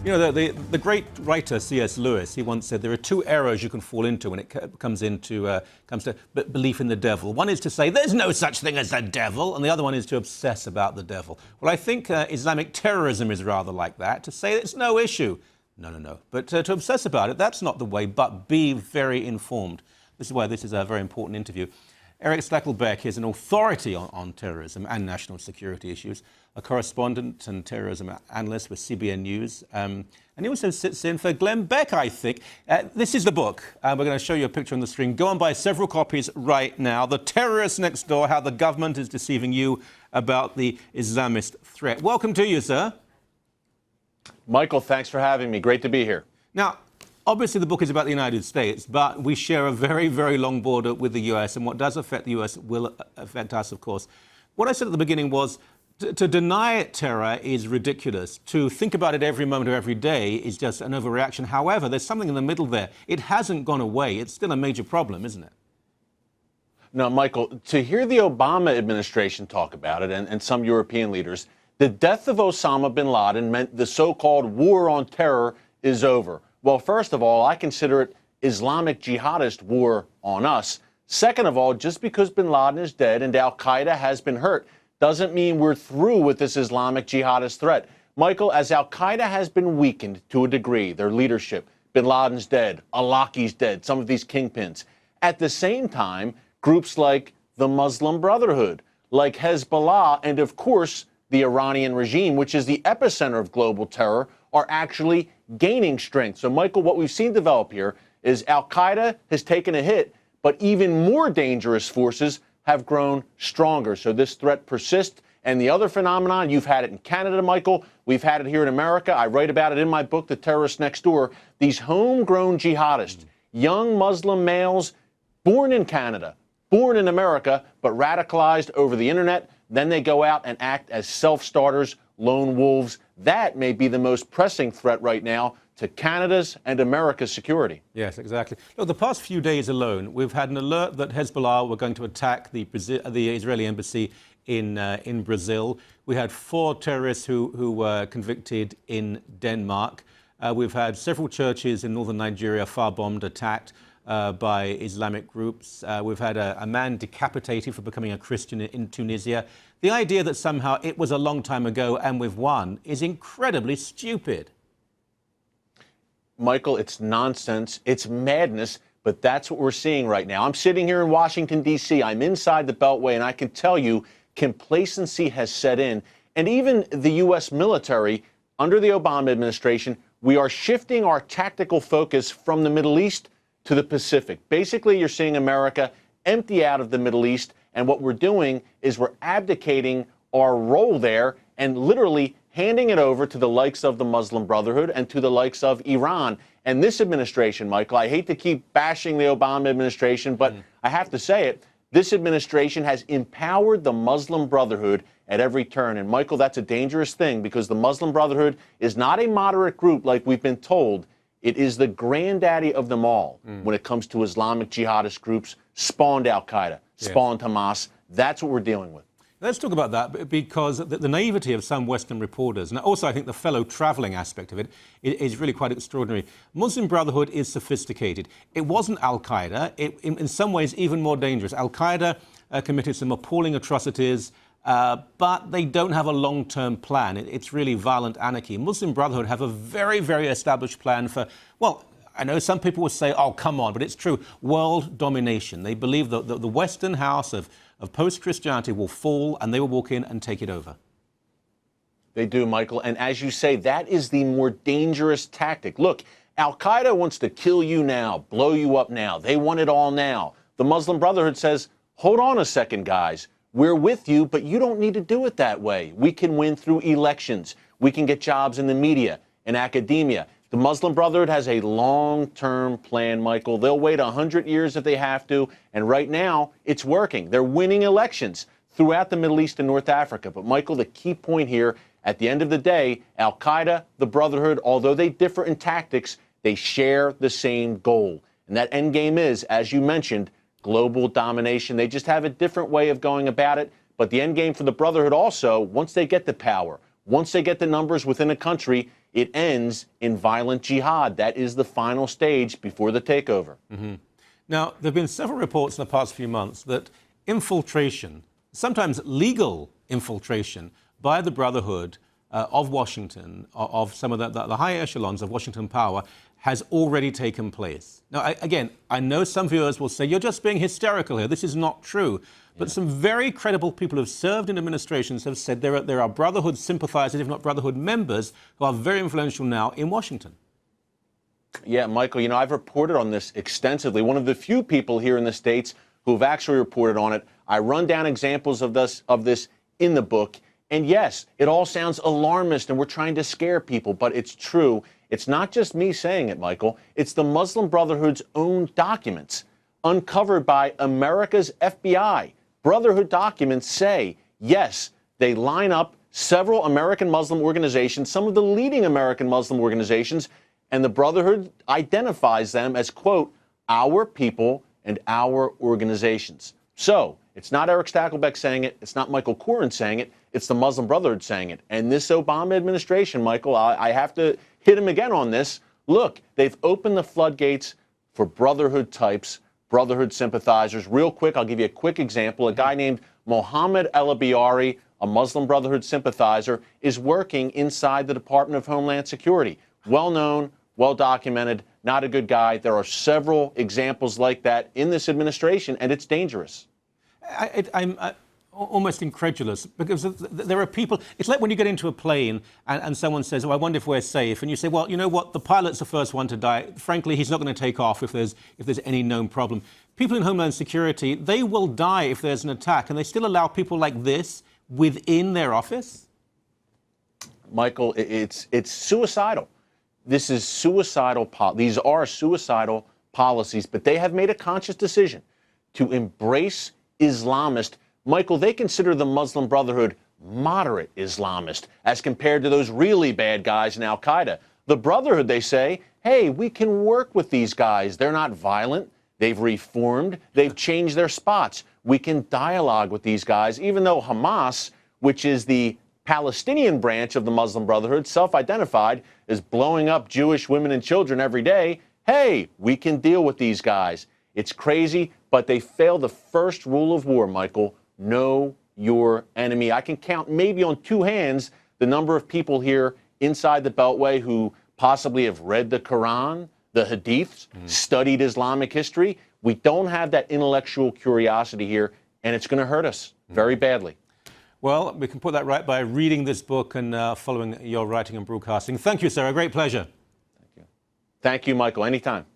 You know, the great writer C.S. Lewis, he once said there are two errors you can fall into when it comes to belief in the devil. One is to say there's no such thing as a devil, and the other one is to obsess about the devil. Well, I think Islamic terrorism is rather like that, to say it's no issue. No. But to obsess about it, that's not the way, but be very informed. This is why this is a very important interview. Erick Stakelbeck is an authority on terrorism and national security issues, a correspondent and terrorism analyst with CBN News. And he also sits in for Glenn Beck, I think. This is the book. We're going to show you a picture on the screen. Go and buy several copies right now. The Terrorist Next Door, How the Government is Deceiving You About the Islamist Threat. Welcome to you, sir. Michael, thanks for having me. Great to be here. Now, obviously, the book is about the United States, but we share a very, very long border with the U.S., and what does affect the U.S. will affect us, of course. What I said at the beginning was to deny terror is ridiculous. To think about it every moment of every day is just an overreaction. However, there's something in the middle there. It hasn't gone away. It's still a major problem, isn't it? No, Michael, to hear the Obama administration talk about it and some European leaders, the death of Osama bin Laden meant the so-called war on terror is over. Well, first of all, I consider it Islamic jihadist war on us. Second of all, just because bin Laden is dead and al-Qaeda has been hurt doesn't mean we're through with this Islamic jihadist threat. Michael, as al-Qaeda has been weakened to a degree, their leadership, bin Laden's dead, Alaki's dead, some of these kingpins. At the same time, groups like the Muslim Brotherhood, like Hezbollah, and of course, the Iranian regime, which is the epicenter of global terror, are actually gaining strength. So, Michael, what we've seen develop here is al-Qaeda has taken a hit, but even more dangerous forces have grown stronger. So this threat persists. And the other phenomenon, you've had it in Canada, Michael. We've had it here in America. I write about it in my book, The Terrorist Next Door. These homegrown jihadists, young Muslim males born in Canada, born in America, but radicalized over the internet. Then they go out and act as self-starters, lone wolves. That may be the most pressing threat right now to Canada's and America's security. Yes, exactly. Look, the past few days alone, we've had an alert that Hezbollah were going to attack the Israeli embassy in Brazil. We had 4 terrorists who were convicted in Denmark. We've had several churches in northern Nigeria firebombed, attacked by Islamic groups. We've had a man decapitated for becoming a Christian in Tunisia. The idea that somehow it was a long time ago and we've won is incredibly stupid. Michael, it's nonsense. It's madness, but that's what we're seeing right now. I'm sitting here in Washington, D.C. I'm inside the Beltway, and I can tell you complacency has set in. And even the U.S. military, under the Obama administration, we are shifting our tactical focus from the Middle East to the Pacific. Basically, you're seeing America empty out of the Middle East, and what we're doing is we're abdicating our role there and literally handing it over to the likes of the Muslim Brotherhood and to the likes of Iran. And this administration, Michael, I hate to keep bashing the Obama administration, but I have to say it, this administration has empowered the Muslim Brotherhood at every turn. And Michael, that's a dangerous thing because the Muslim Brotherhood is not a moderate group like we've been told. It is the granddaddy of them all when it comes to Islamic jihadist groups, spawned al-Qaeda, spawned Hamas. That's what we're dealing with. Let's talk about that, because the naivety of some Western reporters, and also I think the fellow traveling aspect of it, is really quite extraordinary. Muslim Brotherhood is sophisticated. It wasn't al-Qaeda. In some ways, even more dangerous. Al-Qaeda committed some appalling atrocities, but they don't have a long-term plan. It's really violent anarchy. Muslim Brotherhood have a very, very established plan for, well, I know some people will say, oh, come on, but it's true, world domination. They believe that the Western house of post-Christianity will fall and they will walk in and take it over. They do, Michael. And as you say, that is the more dangerous tactic. Look, al-Qaeda wants to kill you now, blow you up now. They want it all now. The Muslim Brotherhood says, hold on a second, guys. We're with you, but you don't need to do it that way. We can win through elections. We can get jobs in the media, in academia. The Muslim Brotherhood has a long-term plan, Michael. They'll wait 100 years if they have to, and right now, it's working. They're winning elections throughout the Middle East and North Africa. But, Michael, the key point here, at the end of the day, al-Qaeda, the Brotherhood, although they differ in tactics, they share the same goal. And that end game is, as you mentioned, global domination. They just have a different way of going about it. But the end game for the Brotherhood also, once they get the power, once they get the numbers within a country, It ends in violent jihad. That is the final stage before the takeover. Now, there have been several reports in the past few months that infiltration, sometimes legal infiltration, by the Brotherhood of Washington, of some of the high echelons of Washington power, has already taken place. Now, again, I know some viewers will say, you're just being hysterical here. This is not true. But some very credible people who have served in administrations have said there are Brotherhood sympathizers, if not Brotherhood members, who are very influential now in Washington. Yeah, Michael, you know, I've reported on this extensively. One of the few people here in the States who have actually reported on it. I run down examples of this in the book. And yes, it all sounds alarmist and we're trying to scare people, but it's true. It's not just me saying it, Michael. It's the Muslim Brotherhood's own documents uncovered by America's FBI. Brotherhood documents say, yes, they line up several American Muslim organizations, some of the leading American Muslim organizations, and the Brotherhood identifies them as, quote, our people and our organizations. So it's not Erick Stakelbeck saying it. It's not Michael Coren saying it. It's the Muslim Brotherhood saying it. And this Obama administration, Michael, I have to hit him again on this. Look, they've opened the floodgates for Brotherhood types, Brotherhood sympathizers. Real quick, I'll give you a quick example. A guy named Mohammed El-Abiari, a Muslim Brotherhood sympathizer, is working inside the Department of Homeland Security. Well-known, well-documented, not a good guy. There are several examples like that in this administration, and it's dangerous. I'm almost incredulous because there are people. It's like when you get into a plane and someone says, "Oh, I wonder if we're safe," and you say, "Well, you know what? The pilot's the first one to die. Frankly, he's not going to take off if there's any known problem." People in Homeland Security, they will die if there's an attack, and they still allow people like this within their office. Michael, it's suicidal. This is suicidal. These are suicidal policies, but they have made a conscious decision to embrace Islamist. Michael, they consider the Muslim Brotherhood moderate Islamist as compared to those really bad guys in Al-Qaeda. The Brotherhood, they say, hey, we can work with these guys. They're not violent. They've reformed. They've changed their spots. We can dialogue with these guys, even though Hamas, which is the Palestinian branch of the Muslim Brotherhood, self-identified, is blowing up Jewish women and children every day. Hey, we can deal with these guys. It's crazy, but they fail the first rule of war, Michael. Know your enemy. I can count maybe on two hands the number of people here inside the Beltway who possibly have read the Quran, the Hadiths, studied Islamic history. We don't have that intellectual curiosity here, and it's going to hurt us very badly. Well, we can put that right by reading this book and following your writing and broadcasting. Thank you, sir. A great pleasure. Thank you, Michael. Anytime.